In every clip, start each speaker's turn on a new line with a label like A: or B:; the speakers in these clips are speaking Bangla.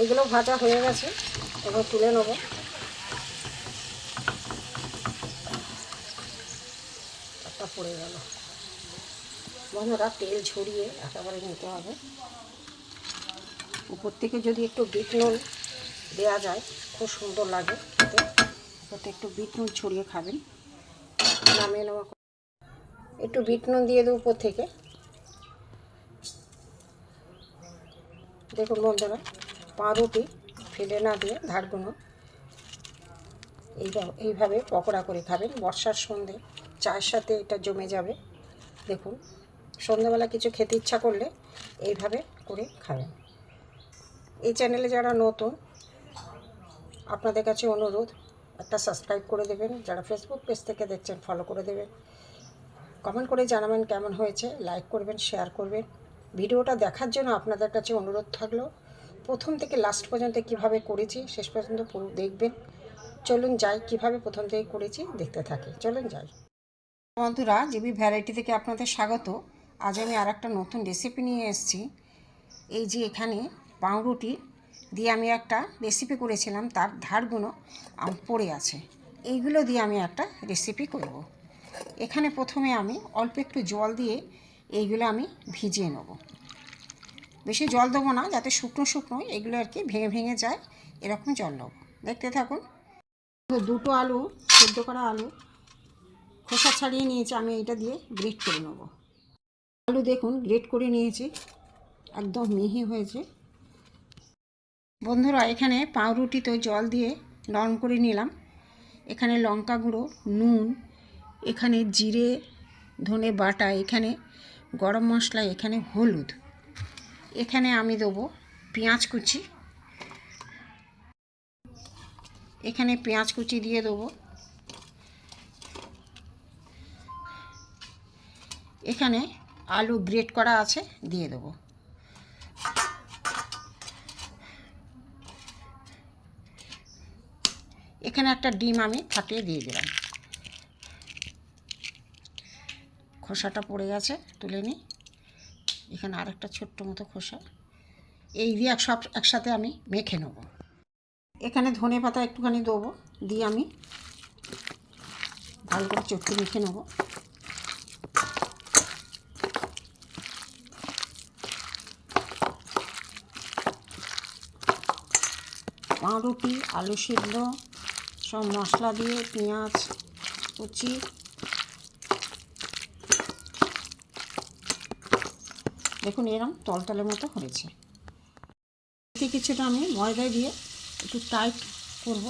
A: এগুলো ভাজা হয়ে গেছে, এবার তুলে নেব। একটা পড়ে গেল। বন্ধুরা, তেল ঝরিয়ে একেবারে নিতে হবে। উপর থেকে যদি একটু বিট নুন দেওয়া যায় খুব সুন্দর লাগে খেতে। ওতে একটু বিট নুন ছড়িয়ে খাবেন। নামিয়ে নেওয়া, একটু বিট নুন দিয়ে দেবো উপর থেকে। দেখুন বন্ধুরা, পাউরুটি ফেলে না দিয়ে ধারগুলো এইভাবে পকোড়া করে খাবেন। বর্ষার সন্ধে চায়ের সাথে এটা জমে যাবে। দেখুন, সন্ধ্যেবেলা কিছু খেতে ইচ্ছা করলে এইভাবে করে খাবেন। এই চ্যানেলে যারা নতুন, আপনাদের কাছে অনুরোধ, একটা সাবস্ক্রাইব করে দেবেন। যারা ফেসবুক পেজ থেকে দেখছেন ফলো করে দেবেন। কমেন্ট করে জানাবেন কেমন হয়েছে, লাইক করবেন, শেয়ার করবেন। ভিডিওটা দেখার জন্য আপনাদের কাছে অনুরোধ থাকলো প্রথম থেকে লাস্ট পর্যন্ত কিভাবে করেছি শেষ পর্যন্ত পুরো দেখবেন। চলুন যাই, কিভাবে প্রথম থেকে করেছি দেখতে থাকি। চলুন যাই। বন্ধুরা, জিবি ভ্যারাইটি থেকে আপনাদের স্বাগত। আজ আমি আর একটা নতুন রেসিপি নিয়ে এসেছি। এই যে এখানে পাউরুটি দিয়ে আমি একটা রেসিপি করেছিলাম, তার ধারগুলো পড়ে আছে। এইগুলো দিয়ে আমি একটা রেসিপি করব। এখানে প্রথমে আমি অল্প একটু জল দিয়ে এইগুলো আমি ভিজিয়ে নেব। বেশি জল দেবো না, যাতে শুকনো শুকনো এগুলো আর কি ভেঙে ভেঙে যায়, এরকম জল নেব। দেখতে থাকুন। দুটো আলু, সেদ্ধ করা আলু খোসা ছাড়িয়ে নিয়েছি, আমি এইটা দিয়ে গ্রেট করে নেব। আলু দেখুন গ্রেট করে নিয়েছি, একদম মিহি হয়েছে। বন্ধুরা, এখানে পাউরুটি তো জল দিয়ে নরম করে নিলাম। এখানে লঙ্কা গুঁড়ো, নুন, এখানে জিরে ধনে বাটা, এখানে গরম মশলা, এখানে হলুদ, এখানে আমি দেবো পেঁয়াজ কুচি। এখানে পেঁয়াজ কুচি দিয়ে দেবো। এখানে আলু গ্রেট করা আছে, দিয়ে দেবো। এখানে একটা ডিম আমি ফাটিয়ে দিয়ে দিলাম। খোসাটা পড়ে গেছে, তুলে নিই। এখানে আরেকটা ছোট্ট মতো খোসা। এই দিয়ে সব একসাথে আমি মেখে নেব। এখানে ধনে পাতা একটুখানি দেবো, দিয়ে আমি ভালো করে চটকে মেখে নেব। পাউরুটি, আলু সিদ্ধ, সব মশলা দিয়ে পেঁয়াজ কুচি, দেখুন এরকম তলতলের মতো হয়েছে। কিছুটা আমি ময়দা দিয়ে একটু টাইট করব।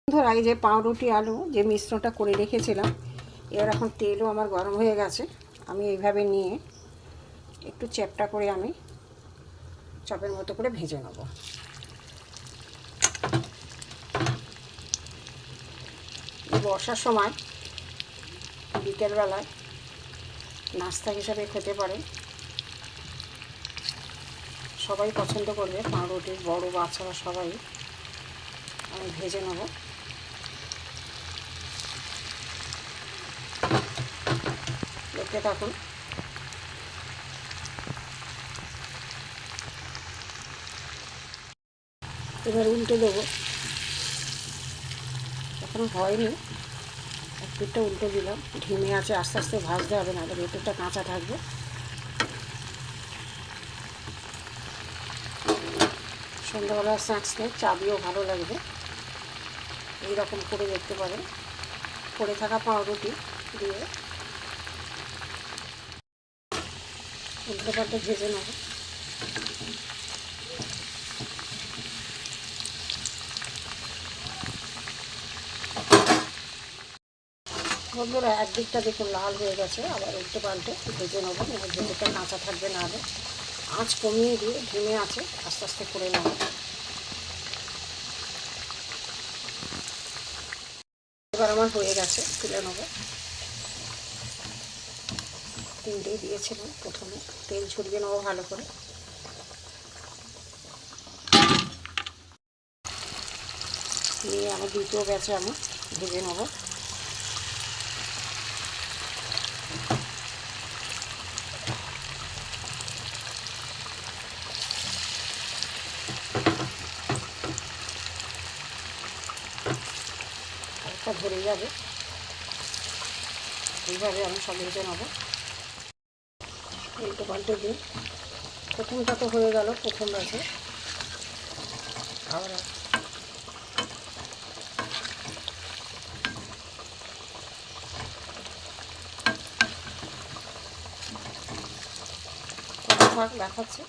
A: ধর আগে যে পাউরুটি আলু যে মিশ্রণটা করে রেখেছিলাম, এবার এখন তেলও আমার গরম হয়ে গেছে। আমি এইভাবে নিয়ে একটু চ্যাপটা করে আমি চপের মতো করে ভেজে নেব। এই বর্ষার সময় বিকেলবেলায় নাস্তা হিসাবে খেতে পারে, সবাই পছন্দ করবে পাউরুটি, বড় বাচ্চারা সবাই। আমি ভেজে নেব। দেখতে থাকুন। এবার উল্টে দেবো। এখনও হয়নি, এক পিঠটা উল্টে দিলাম। ঢিমে আছে, আস্তে আস্তে ভাজতে হবে, নাহলে ভেতরটা কাঁচা থাকবে। সন্ধ্যাবেলা স্ন্যাক্সে চা দিয়েও ভালো লাগবে। এইরকম করে দেখতে পারেন। পড়ে থাকা পাউরুটি দিয়ে উল্টে পাল্টে ভেজে নেব। বন্ধুরা, একদিকটা দেখুন লাল হয়ে গেছে, আবার উল্টে পাল্টে ভেজে নেব, ভেতরটা কাঁচা থাকবে না। হলে আঁচ কমিয়ে দিয়ে ঢিমে আছে আস্তে আস্তে করে নেব। এবার আমার হয়ে গেছে, তুলে নেব। তিনটেই দিয়েছিলাম প্রথমে, তেল ছড়িয়ে নেবো ভালো করে। নিয়ে আমার দ্বিতীয় ব্যাচে আমি ভেজে নেব। ধরে যাবে। এইভাবে আমি সব ভেজে নেবো। উল্টো পাল্টে দিই। প্রথমটা তো হয়ে গেল, প্রথম ব্যাচে। আবার থাক, দেখাচ্ছি।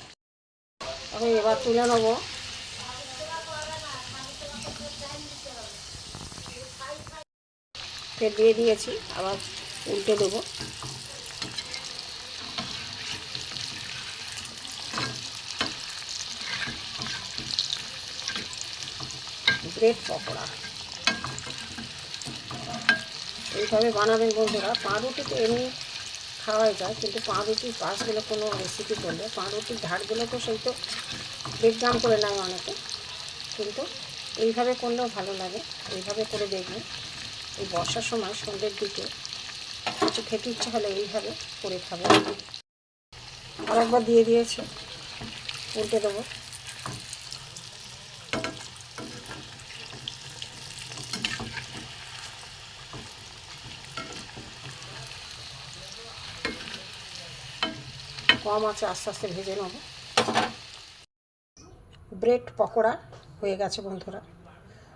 A: আমি এবার তুলে নেবো। ফের দিয়ে দিয়েছি, আবার উল্টে দেবো। ব্রেড পকোড়া এইভাবে বানাবেন বন্ধুরা। পাউরুটি তো এমনি খাওয়াই যায়, কিন্তু পাউরুটির পাশগুলো কোনো রেসিপি করলে পাউরুটির ধারগুলো তো সেই তো ব্রেকডাউন করে নেয় অনেকে, কিন্তু এইভাবে করলেও ভালো লাগে। এইভাবে করে দেখবেন। এই বর্ষার সময় সন্ধ্যের দিকে কিছু খেতে ইচ্ছে হলে এইভাবে করে খাবেন। আর একবার দিয়ে দিয়েছি, উল্টে দেবো। কম আছে, আস্তে আস্তে ভেজে নেব। ব্রেড পকোড়া হয়ে গেছে বন্ধুরা।